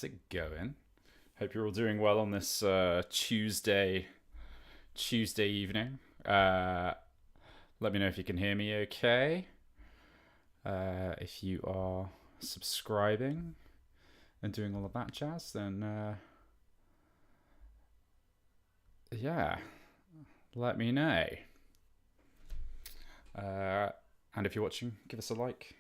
how's it going? Hope you're all doing well on this Tuesday evening. Let me know if you can hear me okay. If you are subscribing and doing all of that jazz, then yeah, let me know. And if you're watching, give us a like.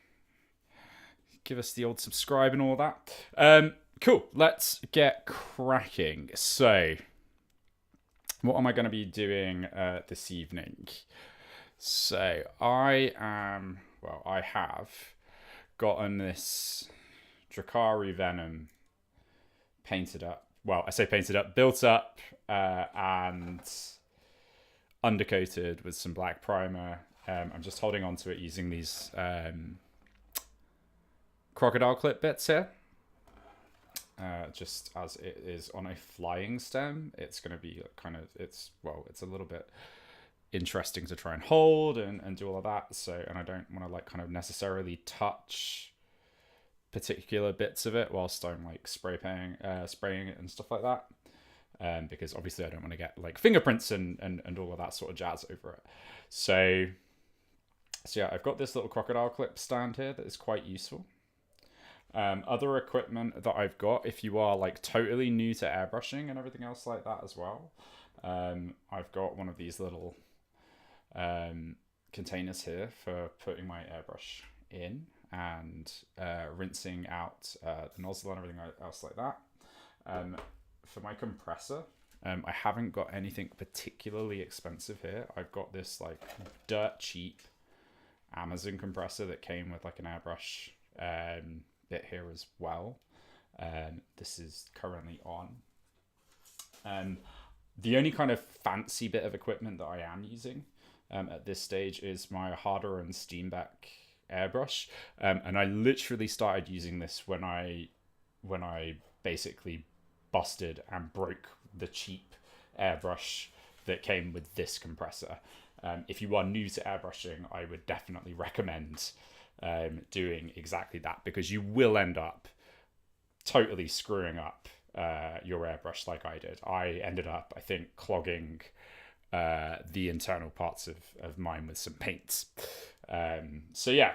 Give us the old subscribe and all that. Cool, let's get cracking. So, what am I going to be doing this evening? So, I have gotten this Drukhari Venom painted up. Well, I say painted up, built up, and undercoated with some black primer. I'm just holding on to it using these crocodile clip bits here. Just as it is on a flying stem, it's going to be it's a little bit interesting to try and hold and do all of that. So, and I don't want to kind of necessarily touch particular bits of it whilst I'm spraying it and stuff like that. Because obviously I don't want to get fingerprints and all of that sort of jazz over it. So yeah, I've got this little crocodile clip stand here that is quite useful. Other equipment that I've got, if you are totally new to airbrushing and everything else like that as well, I've got one of these little containers here for putting my airbrush in and rinsing out the nozzle and everything else like that. For my compressor, I haven't got anything particularly expensive here. I've got this dirt cheap Amazon compressor that came with an airbrush bit here as well. This is currently on. The only kind of fancy bit of equipment that I am using at this stage is my Harder and Steenbeck airbrush, and I literally started using this when I basically busted and broke the cheap airbrush that came with this compressor. If you are new to airbrushing, I would definitely recommend doing exactly that, because you will end up totally screwing up your airbrush like I did. I ended up, I think, clogging the internal parts of mine with some paints. So yeah.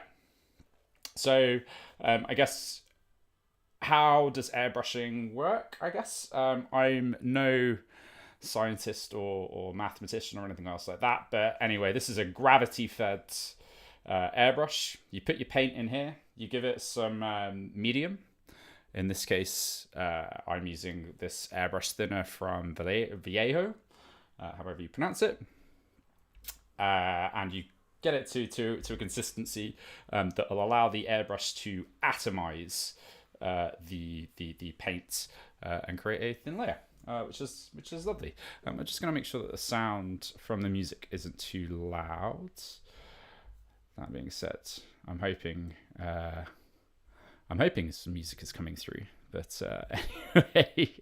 So I guess, how does airbrushing work? I guess I'm no scientist or mathematician or anything else like that, but anyway, this is a gravity fed airbrush. You put your paint in here, you give it some medium. In this case, I'm using this airbrush thinner from Vallejo, however you pronounce it, and you get it to a consistency that will allow the airbrush to atomize the paint and create a thin layer, which is lovely. I'm just going to make sure that the sound from the music isn't too loud. That being said, I'm hoping some music is coming through. But anyway,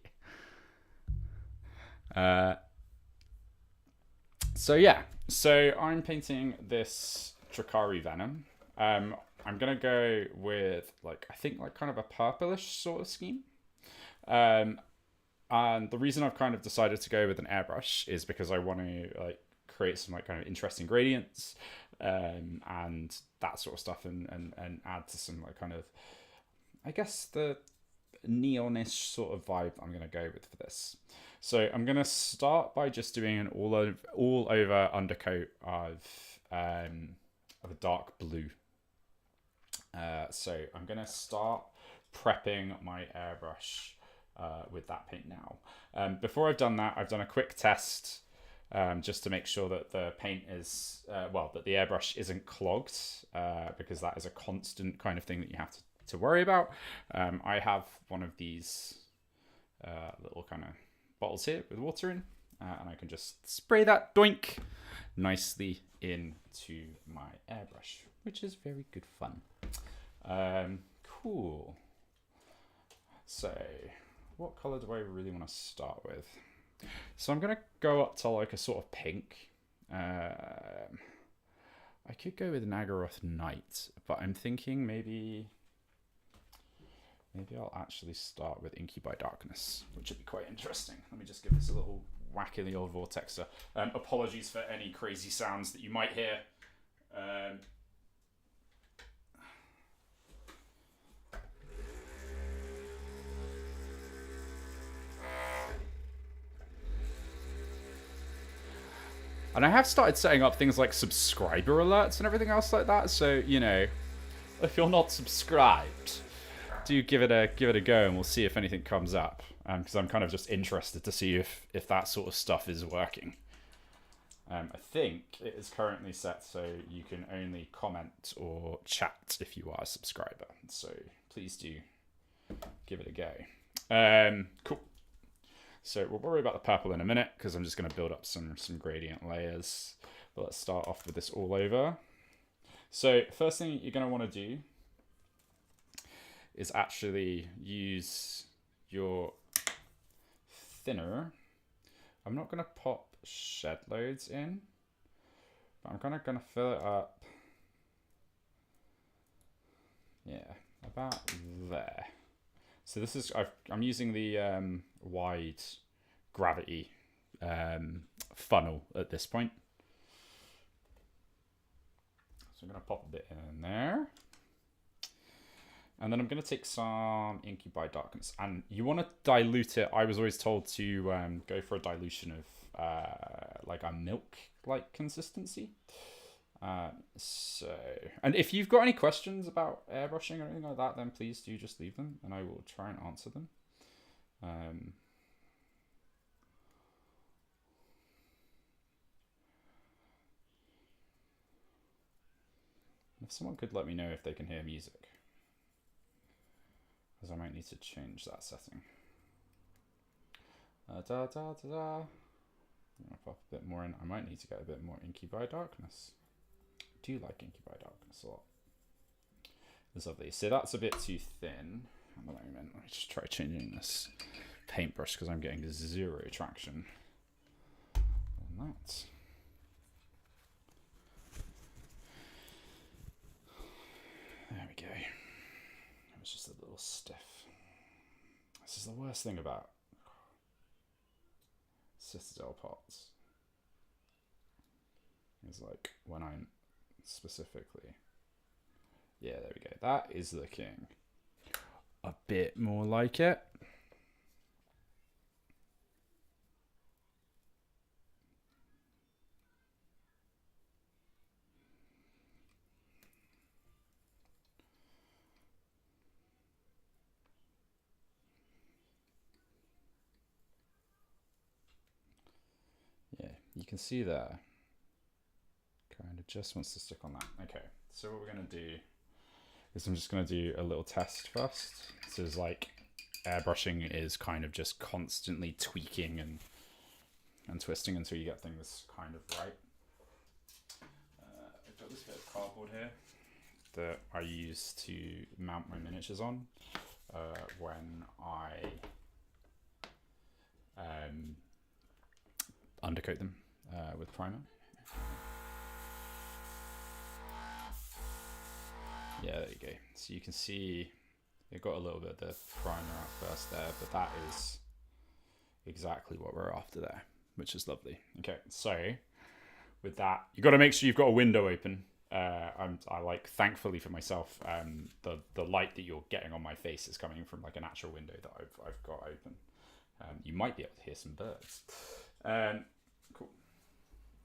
so I'm painting this Drukhari Venom. I'm gonna go with I think kind of a purplish sort of scheme. And the reason I've kind of decided to go with an airbrush is because I want to create some kind of interesting gradients and that sort of stuff, and add to some kind of, I guess, the neonish sort of vibe I'm going to go with for this. So I'm going to start by just doing an all over undercoat of a dark blue. So I'm going to start prepping my airbrush with that paint now. Before I've done that, I've done a quick test just to make sure that the paint is, that the airbrush isn't clogged, because that is a constant kind of thing that you have to worry about. I have one of these little kind of bottles here with water in, and I can just spray that doink nicely into my airbrush, which is very good fun. Cool. So, what color do I really want to start with? So I'm going to go up to a sort of pink. I could go with Nagaroth Night, but I'm thinking maybe Maybe I'll actually start with Inky by Darkness, which would be quite interesting. Let me just give this a little whack in the old vortexer. Apologies for any crazy sounds that you might hear. And I have started setting up things like subscriber alerts and everything else like that. So, you know, if you're not subscribed, do give it a go, and we'll see if anything comes up. Because I'm kind of just interested to see if that sort of stuff is working. I think it is currently set so you can only comment or chat if you are a subscriber. So please do give it a go. Cool. So we'll worry about the purple in a minute because I'm just going to build up some gradient layers. But let's start off with this all over. So first thing you're going to want to do is actually use your thinner. I'm not going to pop shed loads in, but I'm kind of going to fill it up. Yeah, about there. So this is, I'm using the wide gravity funnel at this point. So I'm going to pop a bit in there. And then I'm going to take some Inky by Darkness. And you want to dilute it. I was always told to go for a dilution of like a milk-like consistency. And if you've got any questions about airbrushing or anything like that, then please do just leave them and I will try and answer them. If someone could let me know if they can hear music, because I might need to change that setting. I'm gonna pop a bit more in. I might need to get a bit more Inky by Darkness. I do like Inky by Darkness a lot. It's lovely. So that's a bit too thin at the moment. Let me just try changing this paintbrush because I'm getting zero traction on that. There we go. It was just a little stiff. This is the worst thing about Citadel pots. It's like when I'm specifically, yeah, there we go. That is looking a bit more like it. Yeah, you can see there. Kind of just wants to stick on that. Okay, so what we're going to do is I'm just going to do a little test first. So it's like airbrushing is kind of just constantly tweaking and twisting until you get things kind of right. I've got this bit of cardboard here that I use to mount my miniatures on when I undercoat them with primer. Yeah, there you go. So you can see it got a little bit of the primer at first there, but that is exactly what we're after there, which is lovely. Okay, so with that, you've got to make sure you've got a window open. I like, thankfully for myself, the light that you're getting on my face is coming from like an actual window that I've got open. You might be able to hear some birds. Cool.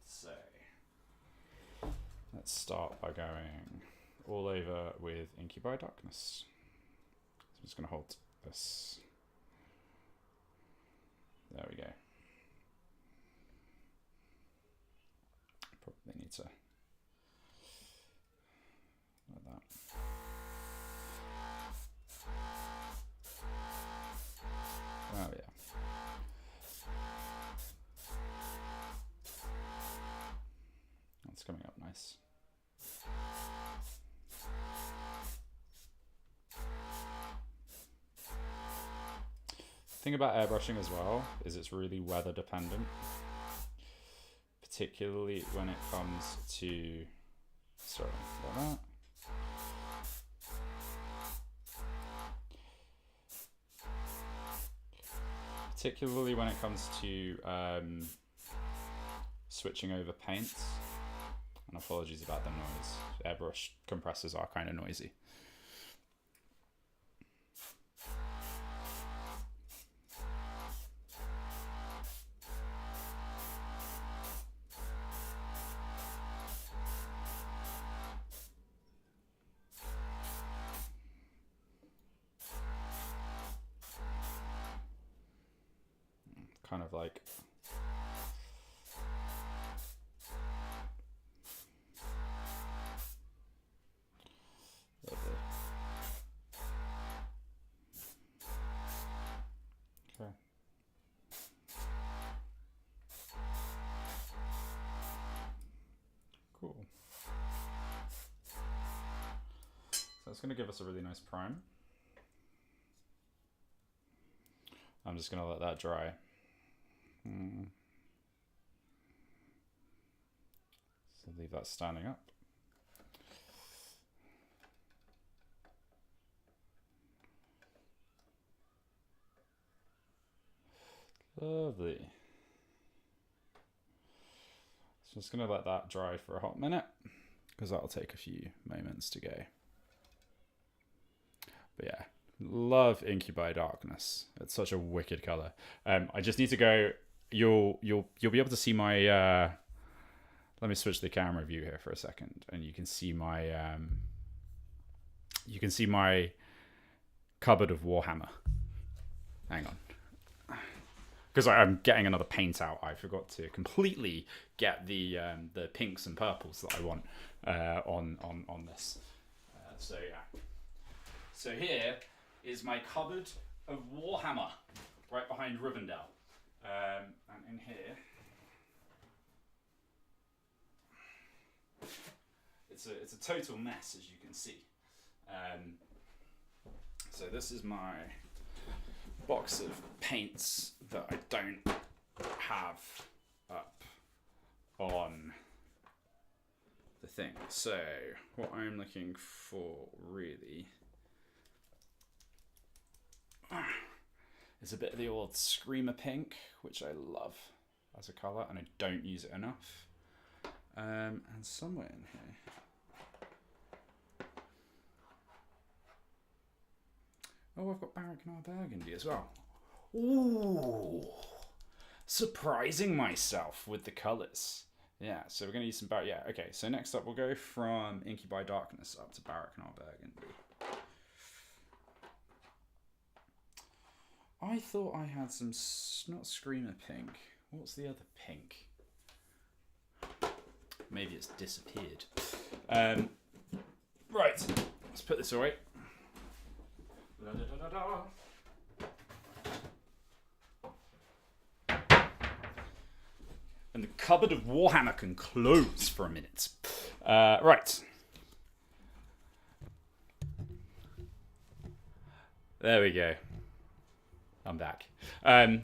So let's start by going all over with Inky by Darkness. So I'm just going to hold this. There we go. Probably need to like that. Oh yeah. That's coming up nice. The thing about airbrushing as well is it's really weather dependent, particularly when it comes to, sorry about that. particularly when it comes to switching over paints. And apologies about the noise. Airbrush compressors are kind of noisy. Kind of like okay. Cool. So it's going to give us a really nice prime. I'm just going to let that dry. So leave that standing up. Lovely. So just going to let that dry for a hot minute, because that'll take a few moments to go. But yeah, love Incubi Darkness. It's such a wicked color. I just need to go. You'll be able to see my. Let me switch the camera view here for a second, and you can see my. You can see my cupboard of Warhammer. Hang on, because I'm getting another paint out. I forgot to completely get the pinks and purples that I want on this. So yeah. So here is my cupboard of Warhammer, right behind Rivendell. And in here, it's a total mess, as you can see. So this is my box of paints that I don't have up on the thing. So what I'm looking for really is a bit of the old Screamer Pink, which I love as a colour, and I don't use it enough. And somewhere in here, oh, I've got Barracknar Burgundy as well. Ooh, surprising myself with the colours. Yeah, so we're going to use some yeah, okay, so next up we'll go from Incubi Darkness up to Barracknar Burgundy. I thought I had some, not Screamer Pink. What's the other pink? Maybe it's disappeared. Right, let's put this away. La, da, da, da, da. And the cupboard of Warhammer can close for a minute. Right. There we go. I'm back. I'm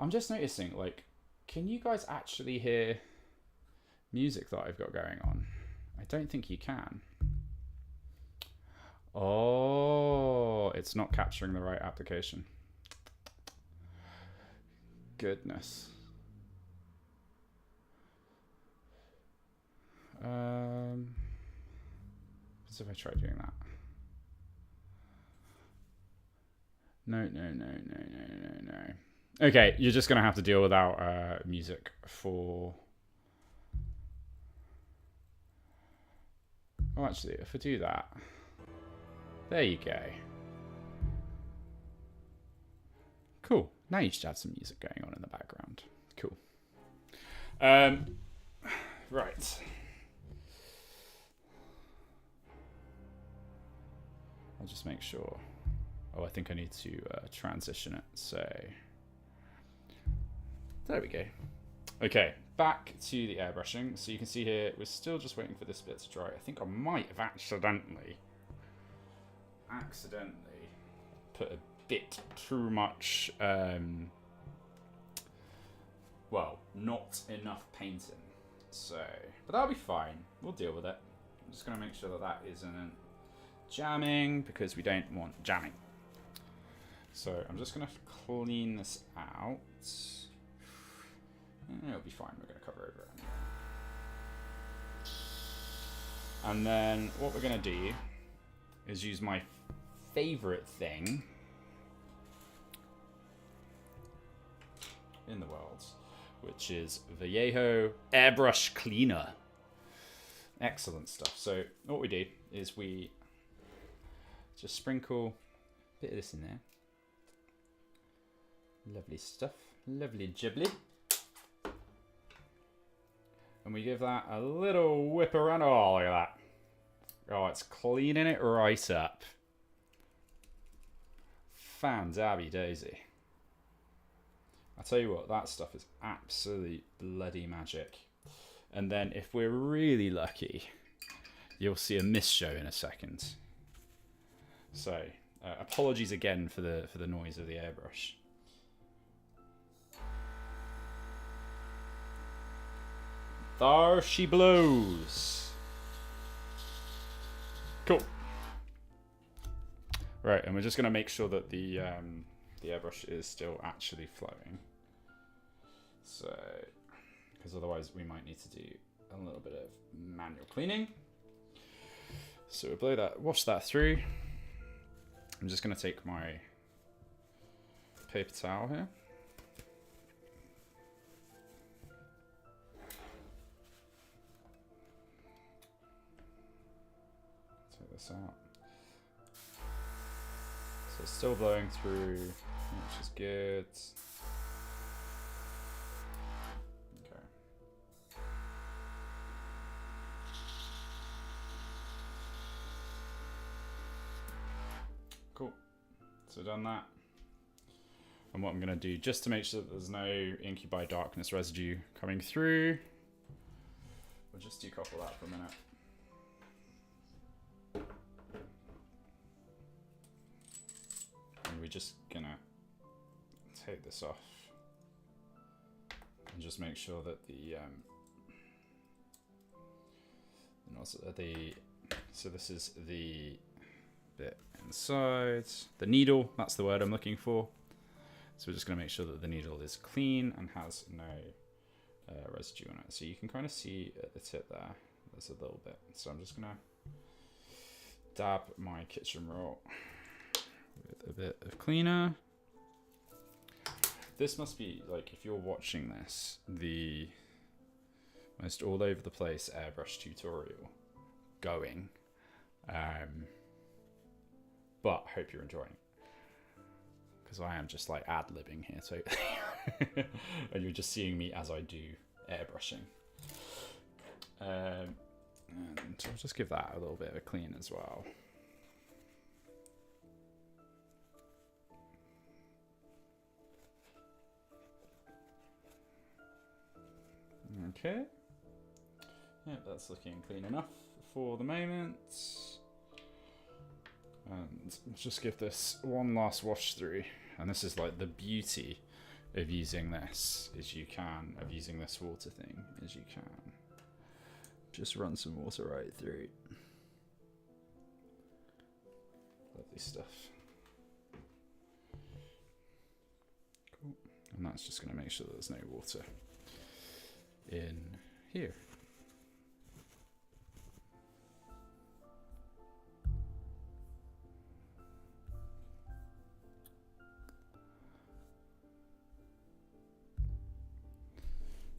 just noticing, like, can you guys actually hear music that I've got going on? I don't think you can. Oh, it's not capturing the right application. Goodness. What if I try doing that? No. Okay, you're just going to have to deal without music for... Oh, actually, if I do that... There you go. Cool. Now you should have some music going on in the background. Cool. Right. I'll just make sure... Oh, I think I need to transition it, so... There we go. Okay, back to the airbrushing. So you can see here, we're still just waiting for this bit to dry. I think I might have accidentally put a bit too much, well, not enough paint in. So, but that'll be fine. We'll deal with it. I'm just going to make sure that that isn't jamming, because we don't want jamming. So I'm just going to clean this out. It'll be fine, we're going to cover over it anyway. And then what we're going to do is use my favorite thing in the world, which is Vallejo Airbrush Cleaner. Excellent stuff. So what we do is we just sprinkle a bit of this in there. Lovely stuff. Lovely jibbly. And we give that a little whip around. Oh, look at that. Oh, it's cleaning it right up. Fan-dabby daisy. I tell you what, that stuff is absolute bloody magic. And then if we're really lucky, you'll see a mist show in a second. So apologies again for the noise of the airbrush. There she blows. Cool. Right, and we're just going to make sure that the airbrush is still actually flowing. So, because otherwise we might need to do a little bit of manual cleaning. So we'll blow that, wash that through. I'm just going to take my paper towel here. Take this out. So it's still blowing through, which is good. Okay. Cool. So done that. And what I'm going to do, just to make sure that there's no incubi darkness residue coming through, we'll just decouple that for a minute. And we're just going to take this off and just make sure that so this is the bit inside, the needle, that's the word I'm looking for. So we're just going to make sure that the needle is clean and has no residue on it. So you can kind of see at the tip there, there's a little bit. So I'm just going to dab my kitchen roll with a bit of cleaner. This must be, like, if you're watching this, the most all over the place airbrush tutorial going. But I hope you're enjoying it. Because I am just like ad-libbing here totally. And you're just seeing me as I do airbrushing. And I'll just give that a little bit of a clean as well. Okay. Yeah, that's looking clean enough for the moment. And just give this one last wash through. And this is like the beauty of using this, of using this water thing, is you can just run some water right through. Lovely stuff. Cool. And that's just going to make sure that there's no water in here.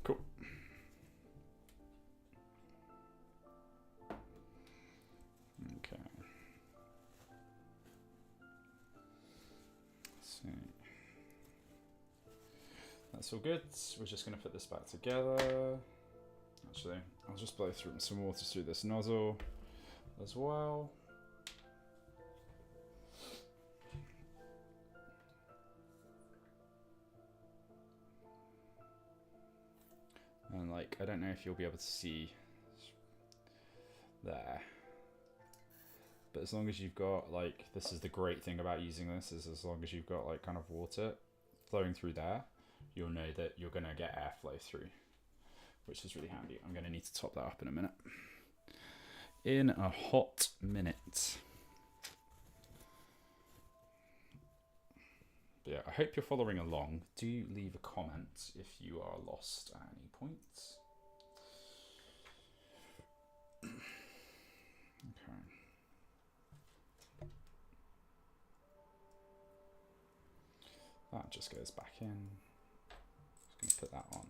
Cool. Okay. So that's all good. We're just going to put this back together. Actually, I'll just blow through some water through this nozzle as well. And like, I don't know if you'll be able to see there, but as long as you've got like, this is the great thing about using this, is as long as you've got like kind of water flowing through there, you'll know that you're going to get airflow through, which is really handy. I'm going to need to top that up in a minute. In a hot minute. But yeah, I hope you're following along. Do leave a comment if you are lost at any point. Okay. That just goes back in. Just going to put that on.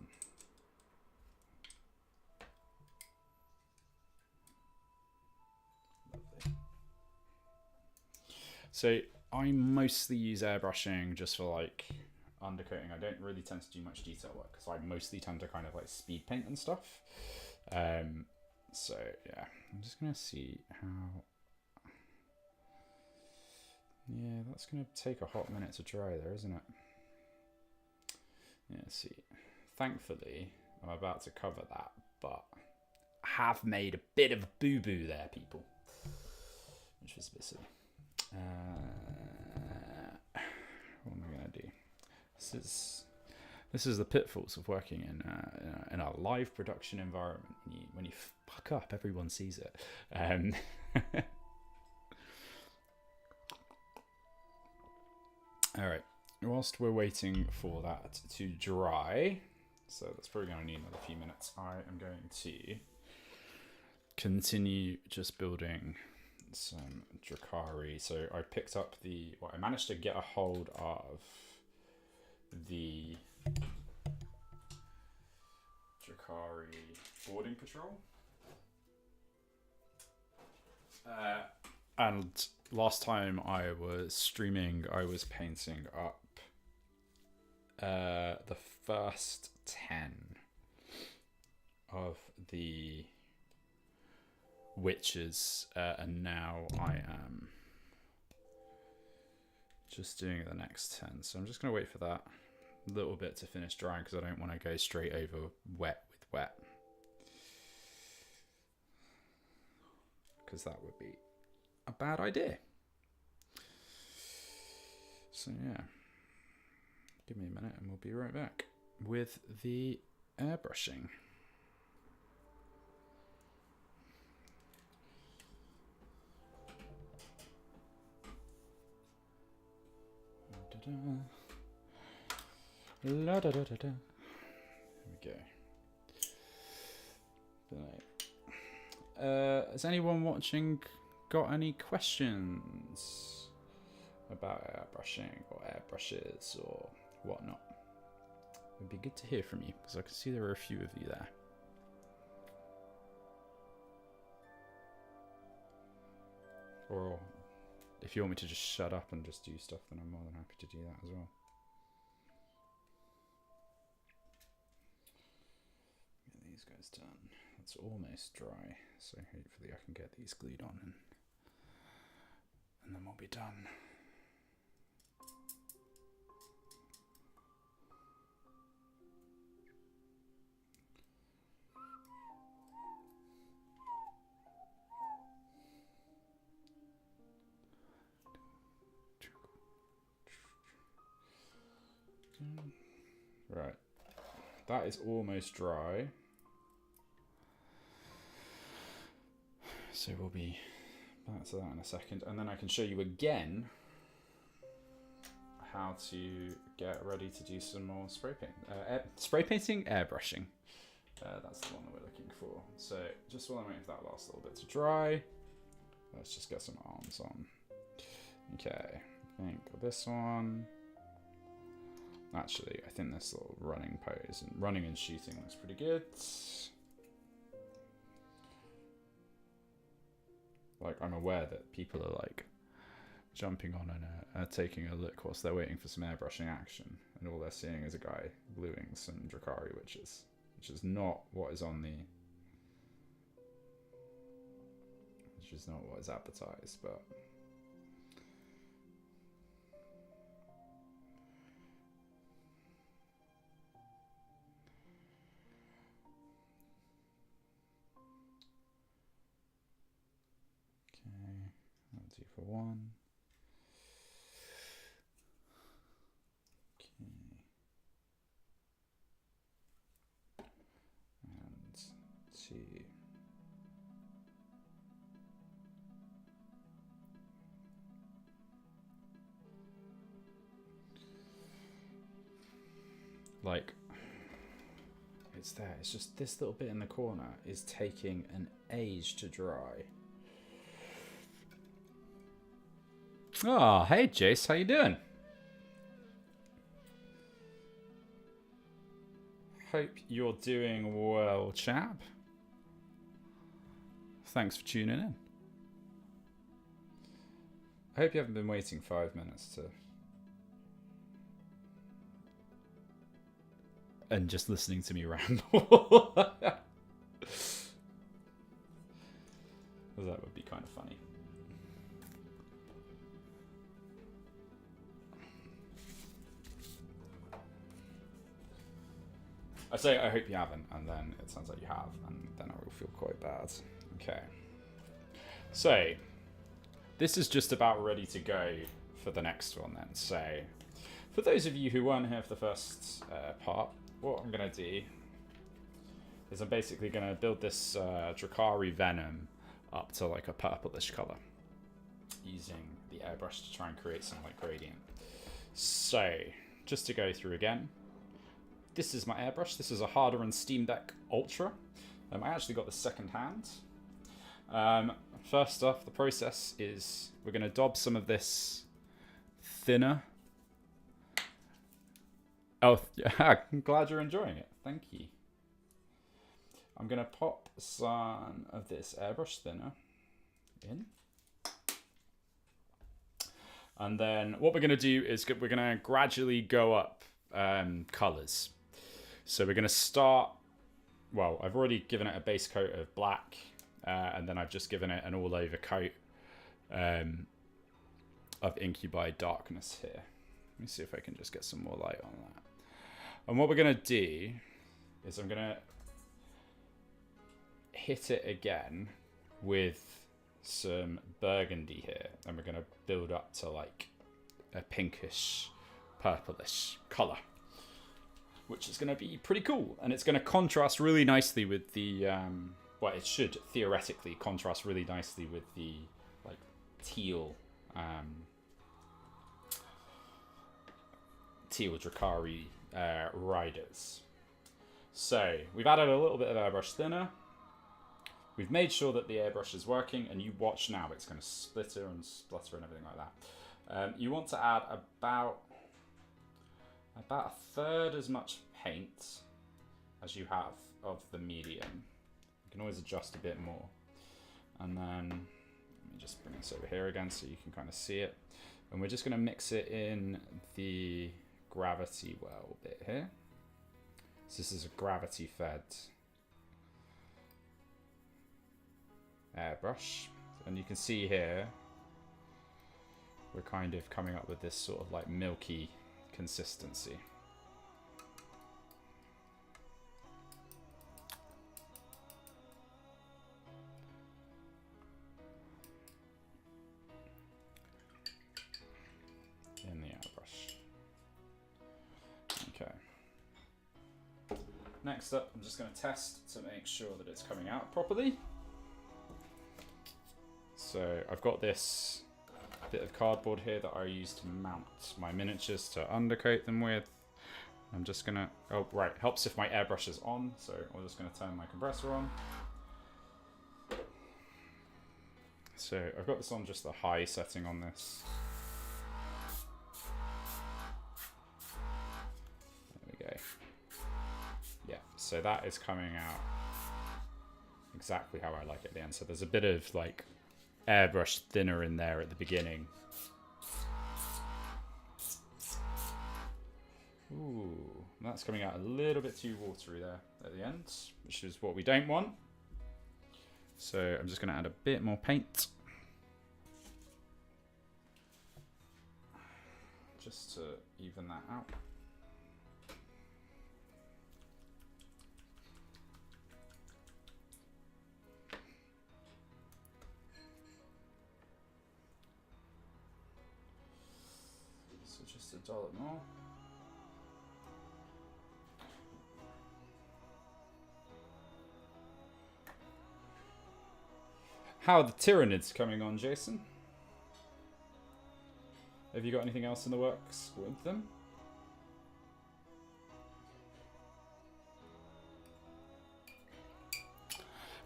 Lovely. So I mostly use airbrushing just for like undercoating. I don't really tend to do much detail work because I mostly tend to kind of like speed paint and stuff. So yeah, I'm just gonna see how. Yeah, that's gonna take a hot minute to dry there, isn't it? Yeah, see. Thankfully, I'm about to cover that, but I have made a bit of a boo-boo there, people. Which was a bit silly. What am I gonna do? This is the pitfalls of working in a live production environment. When you fuck up, everyone sees it. All right. Whilst we're waiting for that to dry, so that's probably going to need another few minutes, I am going to continue just building some Drukhari. So I picked up I managed to get a hold of the Drukhari boarding patrol. And last time I was streaming, I was painting up the first 10 of the witches, and now I am just doing the next 10. So I'm just going to wait for that little bit to finish drying because I don't want to go straight over wet with wet, because that would be a bad idea. So yeah, give me a minute and we'll be right back with the airbrushing. La da da da da. There we go. Has anyone watching got any questions about airbrushing or airbrushes or whatnot? It'd be good to hear from you because I can see there are a few of you there. Or if you want me to just shut up and just do stuff, then I'm more than happy to do that as well. Get these guys done. It's almost dry, so hopefully I can get these glued on and then we'll be done. Right, that is almost dry. So we'll be back to that in a second, and then I can show you again how to get ready to do some more spray paint. Spray painting, airbrushing. That's the one that we're looking for. So just while I'm waiting for that last little bit to dry, let's just get some arms on. Okay, I think this one. Actually, I think this little running pose and running and shooting looks pretty good. Like, I'm aware that people are like jumping on and taking a look whilst they're waiting for some airbrushing action, and all they're seeing is a guy gluing some Drukhari witches, which is not what is on the, which is not what is advertised, but. That'll do for one. Okay. And two. like, it's there. It's just this little bit in the corner is taking an age to dry. Oh, hey Jace, how you doing? Hope you're doing well, chap. Thanks for tuning in. I hope you haven't been waiting 5 minutes to... and just listening to me ramble. That would be kind of funny. I say I hope you haven't, and then it sounds like you have, and then I will feel quite bad. Okay. So, this is just about ready to go for the next one then. So, for those of you who weren't here for the first part, what I'm going to do is I'm basically going to build this Drukhari Venom up to like a purplish colour using the airbrush to try and create some like gradient. So, just to go through again, this is my airbrush. This is a Harder and Steam Deck Ultra. I actually got this second hand. First off, the process is we're going to daub some of this thinner. Oh, yeah, I'm glad you're enjoying it. Thank you. I'm going to pop some of this airbrush thinner in. And then what we're going to do is we're going to gradually go up colours. So we're going to start, well, I've already given it a base coat of black, and then I've just given it an all-over coat of Incubi Darkness here. Let me see if I can just get some more light on that. And what we're going to do is I'm going to hit it again with some burgundy here, and we're going to build up to like a pinkish, purplish colour, which is going to be pretty cool, and it's going to contrast really nicely with the well, it should theoretically contrast really nicely with the like teal teal Drukhari riders. So we've added a little bit of airbrush thinner. We've made sure that the airbrush is working, and you watch now, it's going to splitter and splutter and everything like that. You want to add about a third as much paint as you have of the medium. You can always adjust a bit more. And then, let me just bring this over here again so you can kind of see it. And we're just going to mix it in the gravity well bit here. So this is a gravity fed airbrush, and you can see here we're kind of coming up with this sort of like milky consistency. In the airbrush. Okay. Next up, I'm just going to test to make sure that it's coming out properly. So I've got this bit of cardboard here that I use to mount my miniatures to undercoat them with. I'm just gonna, oh right, helps if my airbrush is on, so I'm just gonna turn my compressor on. So I've got this on just the high setting on this. There we go. Yeah, so that is coming out exactly how I like it at the end. So there's a bit of like airbrush thinner in there at the beginning. Ooh, that's coming out a little bit too watery there at the end, which is what we don't want. So I'm just going to add a bit more paint. Just to even that out. Just a dollop more. How are the Tyranids coming on, Jason? Have you got anything else in the works with them?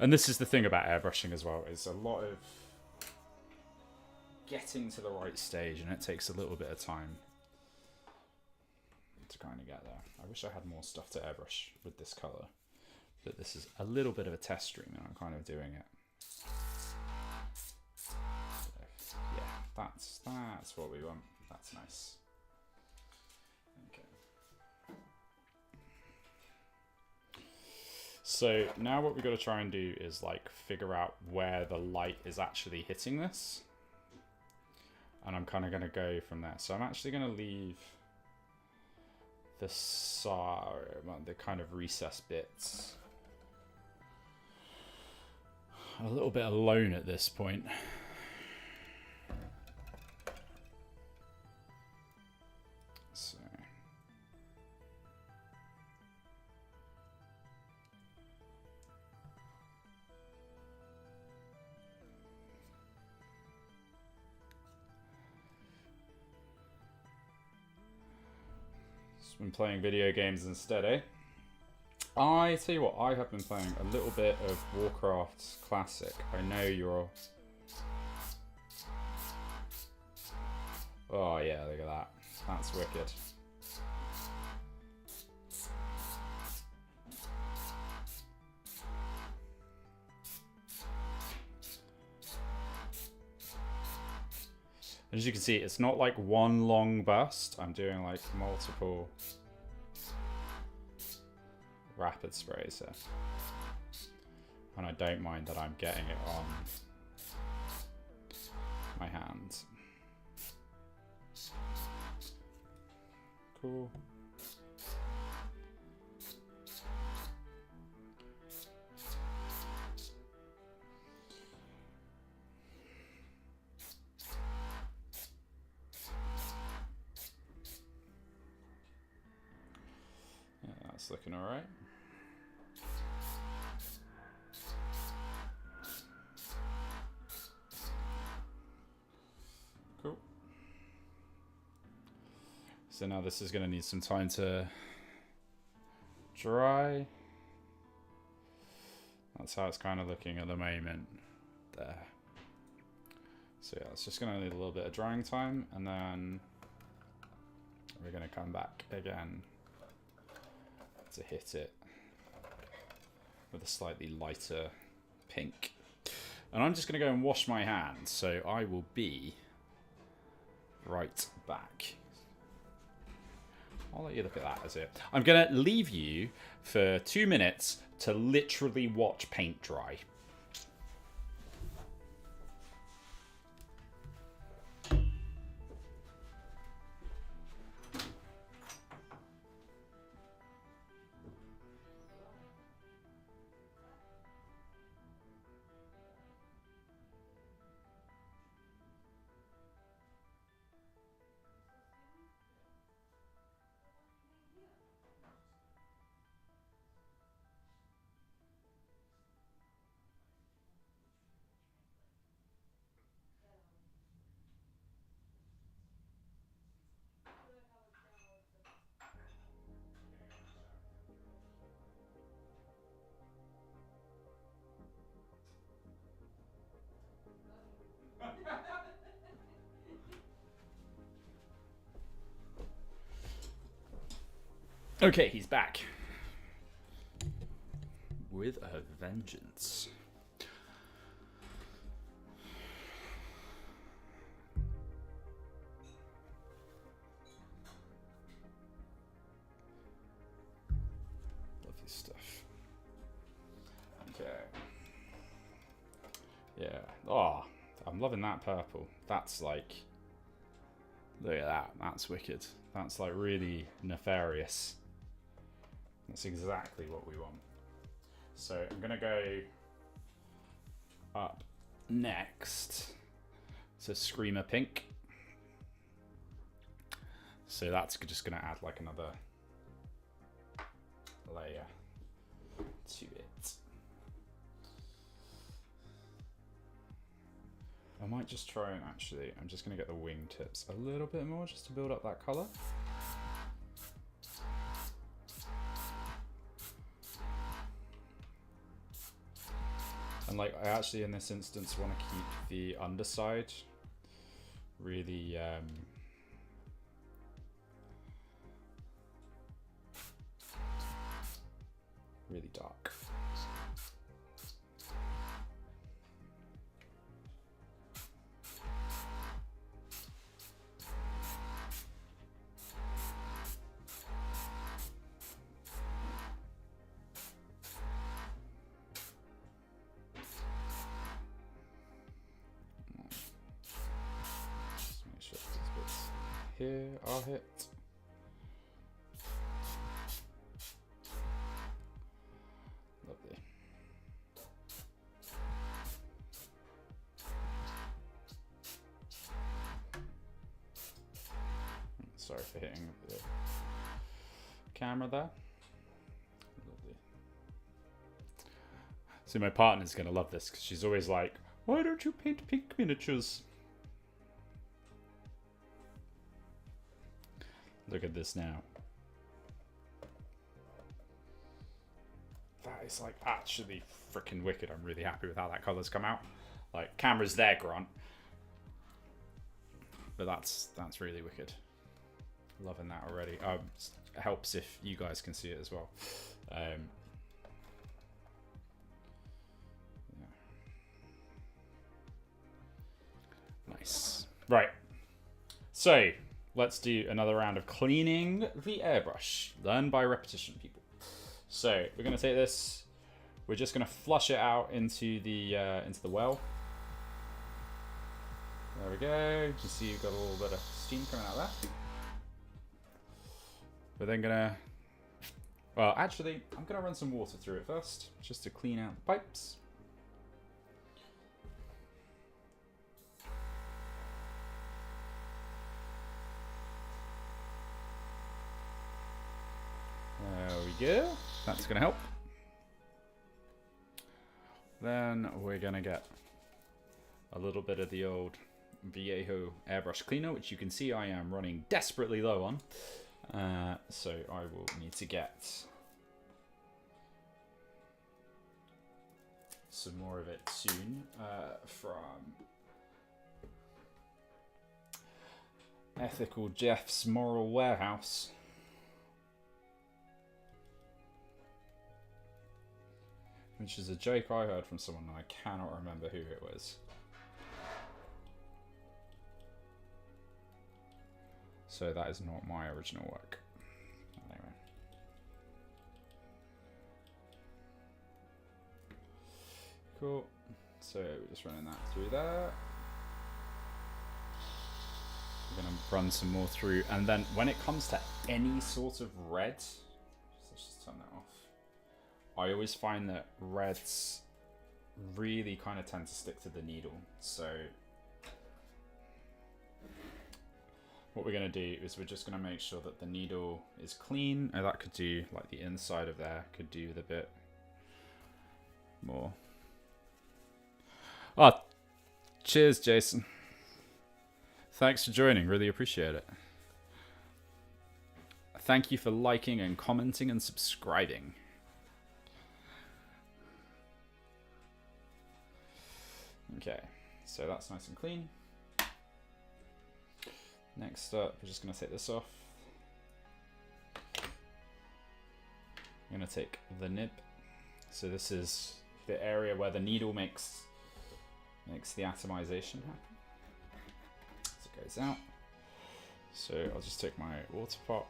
And this is the thing about airbrushing as well, is a lot of getting to the right stage, and it takes a little bit of time to kind of get there. I wish I had more stuff to airbrush with this color, but this is a little bit of a test stream and I'm kind of doing it. So, yeah, that's what we want. That's nice. Okay. So now what we've got to try and do is like figure out where the light is actually hitting this. And I'm kind of going to go from there. So I'm actually going to leave the kind of recessed bits a little bit alone at this point. So been playing video games instead, eh? I tell you what, I have been playing a little bit of Warcraft Classic. I know you're... Oh yeah, look at that. That's wicked. As you can see, it's not like one long burst. I'm doing like multiple rapid sprays here. And I don't mind that I'm getting it on my hands. Cool. Yeah, that's looking all right. Cool. So now this is going to need some time to dry. That's how it's kind of looking at the moment there. So yeah, it's just going to need a little bit of drying time, and then we're going to come back again to hit it with a slightly lighter pink. And I'm just going to go and wash my hands, so I will be right back. I'll let you look at that as it. I'm going to leave you for 2 minutes to literally watch paint dry. Okay, he's back. With a vengeance. Lovely stuff. Okay. Yeah. Oh, I'm loving that purple. That's like... Look at that. That's wicked. That's like really nefarious. That's exactly what we want. So I'm going to go up next to Screamer Pink. So that's just going to add like another layer to it. I might just try and actually, I'm just going to get the wingtips a little bit more just to build up that colour. And like, I actually in this instance want to keep the underside really really dark. Just make sure these bits here are hit. Lovely. Sorry for hitting the camera there. Lovely. See, my partner's gonna love this because she's always like, "Why don't you paint pink miniatures?" Look at this now. That is like actually freaking wicked. I'm really happy with how that color's come out. Like, camera's there, Grant, but that's really wicked. Loving that already. It helps if you guys can see it as well. Yeah. Nice. Right. So let's do another round of cleaning the airbrush. Learn by repetition, people. So we're going to take this. We're just going to flush it out into the well. There we go. You can see you've got a little bit of steam coming out there. We're then gonna, well, actually, I'm gonna run some water through it first, just to clean out the pipes. There we go. That's gonna help. Then we're gonna get a little bit of the old Viejo airbrush cleaner, which you can see I am running desperately low on. So I will need to get some more of it soon from Ethical Jeff's Moral Warehouse. Which is a joke I heard from someone and I cannot remember who it was. So that is not my original work. Anyway. Cool. So we're just running that through there. We're going to run some more through. And then when it comes to any sort of red, let's just turn that off. I always find that reds really kind of tend to stick to the needle. So what we're going to do is we're just going to make sure that the needle is clean. And that could do, like the inside of there, could do with a bit more. Oh, cheers, Jason. Thanks for joining. Really appreciate it. Thank you for liking and commenting and subscribing. Okay, so that's nice and clean. Next up, we're just going to take this off. I'm going to take the nib. So this is the area where the needle makes the atomization happen. So it goes out. So I'll just take my water pot,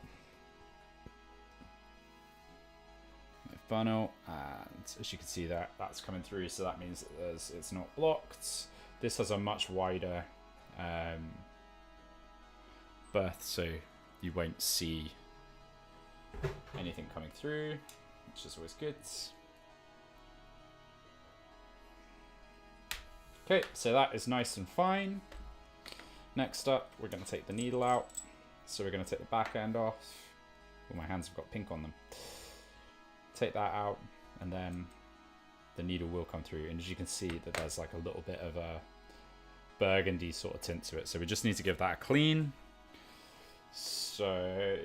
my funnel, and as you can see that's coming through. So that means that it's not blocked. This has a much wider berth, so you won't see anything coming through, which is always good. Okay, so that is nice and fine. Next up, we're going to take the needle out. So we're going to take the back end off. Oh, my hands have got pink on them. Take that out, and then the needle will come through. And as you can see, that there's like a little bit of a burgundy sort of tint to it. So we just need to give that a clean. So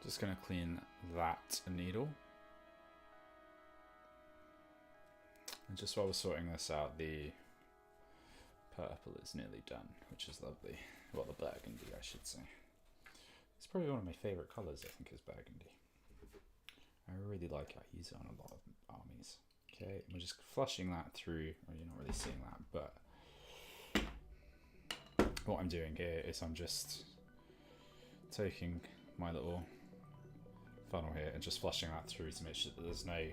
Just going to clean that needle. And just while we're sorting this out, the purple is nearly done, which is lovely. Well, the burgundy, I should say. It's probably one of my favourite colours, I think, is burgundy. I really like it. I use it on a lot of armies. Okay, we're just flushing that through. Well, you're not really seeing that, but what I'm doing here is I'm just taking my little funnel here and just flushing that through to make sure that there's no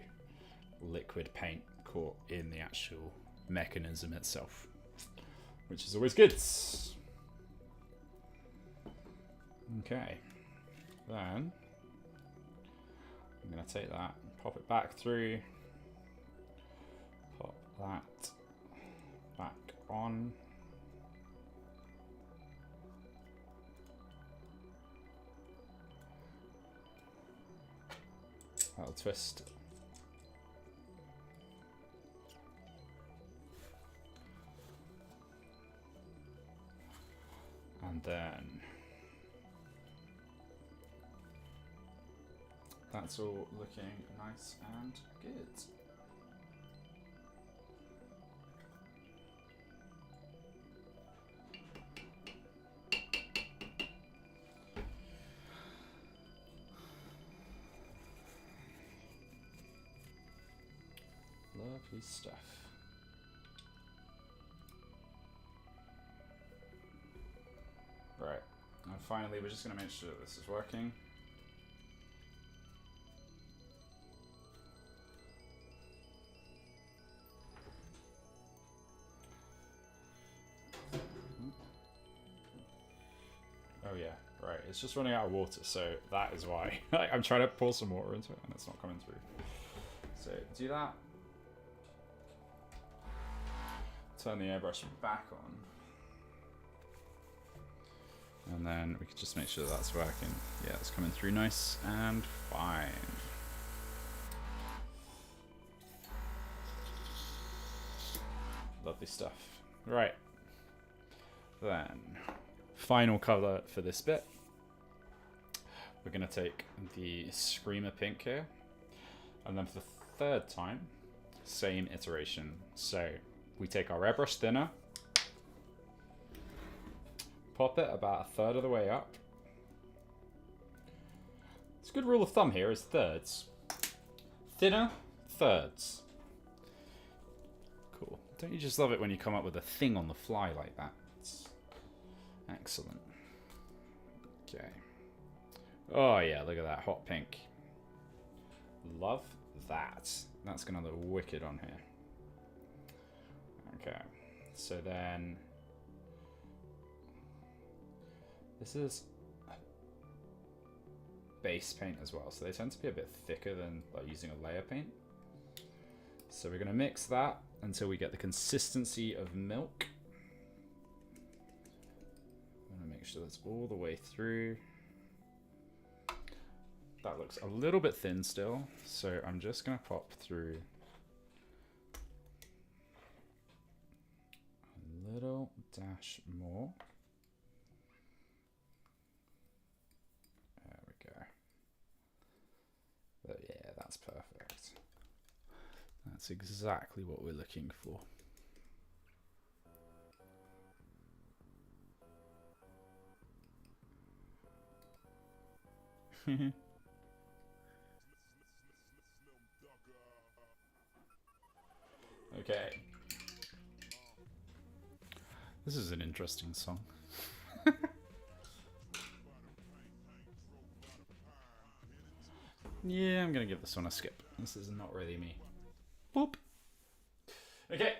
liquid paint caught in the actual mechanism itself, which is always good. Okay, then I'm going to take that, pop it back through, pop that back on. That'll twist. And then that's all looking nice and good. Lovely stuff. Right, and finally we're just going to make sure that this is working. Oh yeah, right, it's just running out of water, so that is why. I'm trying to pour some water into it and it's not coming through. So do that. Turn the airbrush back on. And then we can just make sure that's working. Yeah, it's coming through nice and fine. Lovely stuff. Right. Then, final colour for this bit. We're going to take the Screamer pink here. And then for the third time, same iteration. So we take our airbrush thinner, pop it about a third of the way up. It's a good rule of thumb here is thirds. Thinner, thirds. Cool. Don't you just love it when you come up with a thing on the fly like that? It's excellent. Okay. Oh yeah, look at that hot pink. Love that. That's gonna look wicked on here. Okay, so then this is base paint as well, so they tend to be a bit thicker than like using a layer paint. So we're going to mix that until we get the consistency of milk. I'm going to make sure that's all the way through. That looks a little bit thin still, so I'm just going to pop through a little dash more. There we go. But yeah, that's perfect. That's exactly what we're looking for. Okay. This is an interesting song. Yeah, I'm gonna give this one a skip. This is not really me. Boop. Okay.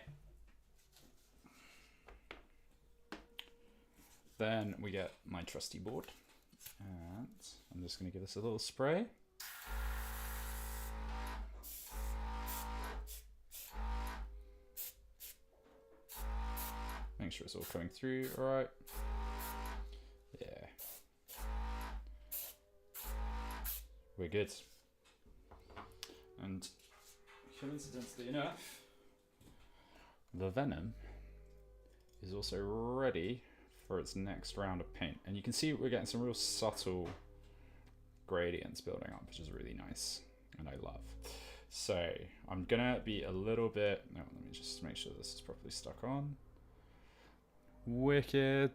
Then we get my trusty board. And I'm just gonna give this a little spray. Make sure it's all coming through, alright. Yeah. We're good. And coincidentally enough, the Venom is also ready for its next round of paint. And you can see we're getting some real subtle gradients building up, which is really nice and I love. So I'm gonna be a little bit, no, let me just make sure this is properly stuck on. Wicked.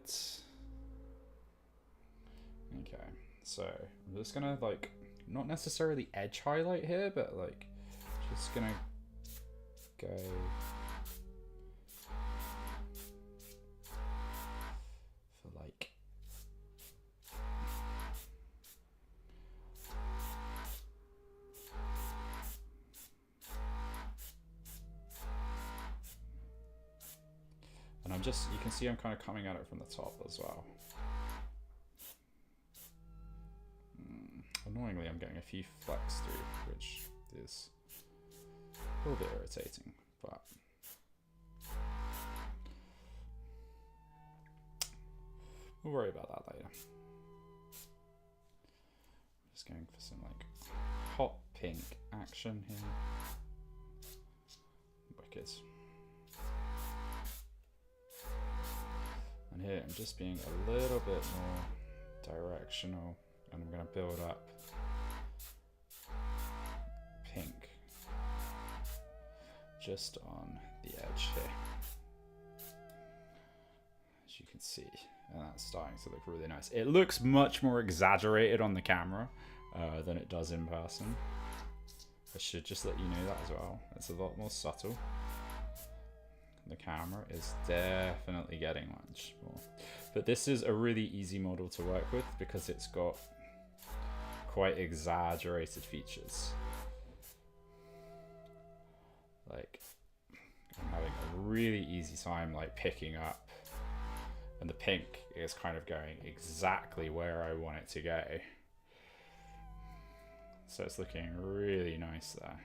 Okay, so I'm just gonna like, not necessarily edge highlight here, but like just gonna go for like and I'm just, you can see I'm kind of coming at it from the top as well. Annoyingly, I'm getting a few flecks through, which is a little bit irritating, but we'll worry about that later. I'm just going for some like hot pink action here. Wicked. And here I'm just being a little bit more directional, and I'm going to build up pink just on the edge here, as you can see, and that's starting to look really nice. It looks much more exaggerated on the camera than it does in person. I should just let you know that as well. It's a lot more subtle. The camera is definitely getting much more, but this is a really easy model to work with because it's got quite exaggerated features. Like, I'm having a really easy time like picking up, and the pink is kind of going exactly where I want it to go. So it's looking really nice there.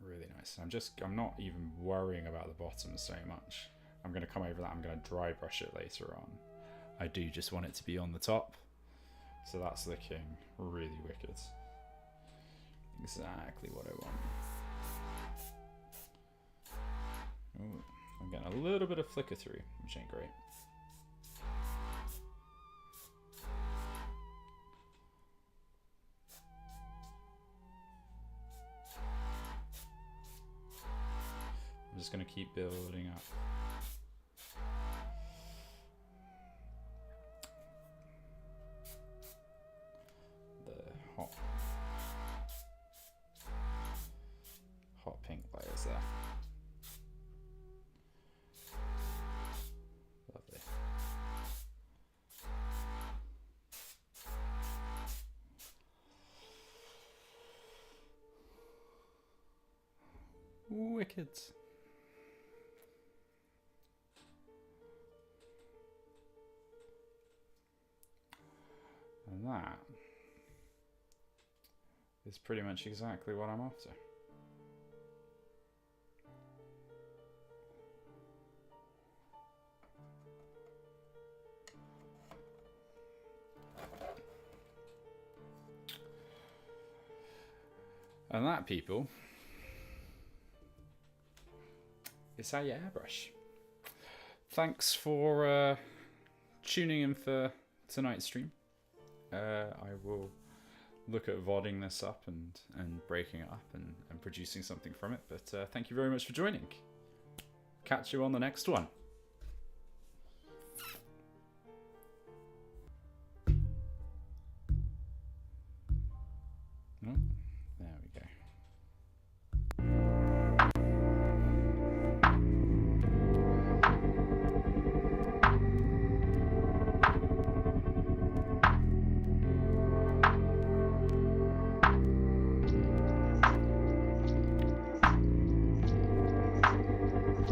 Really nice. I'm not even worrying about the bottom so much. I'm going to come over that. I'm going to dry brush it later on. I do just want it to be on the top. So that's looking really wicked. Exactly what I want. Ooh, I'm getting a little bit of flicker through, which ain't great. I'm just going to keep building up. The hot pink layers there. Lovely. Wicked. And that is pretty much exactly what I'm after. And that, people, is how you airbrush. Thanks for tuning in for tonight's stream. I will look at VODing this up and breaking it up and producing something from it. But thank you very much for joining. Catch you on the next one.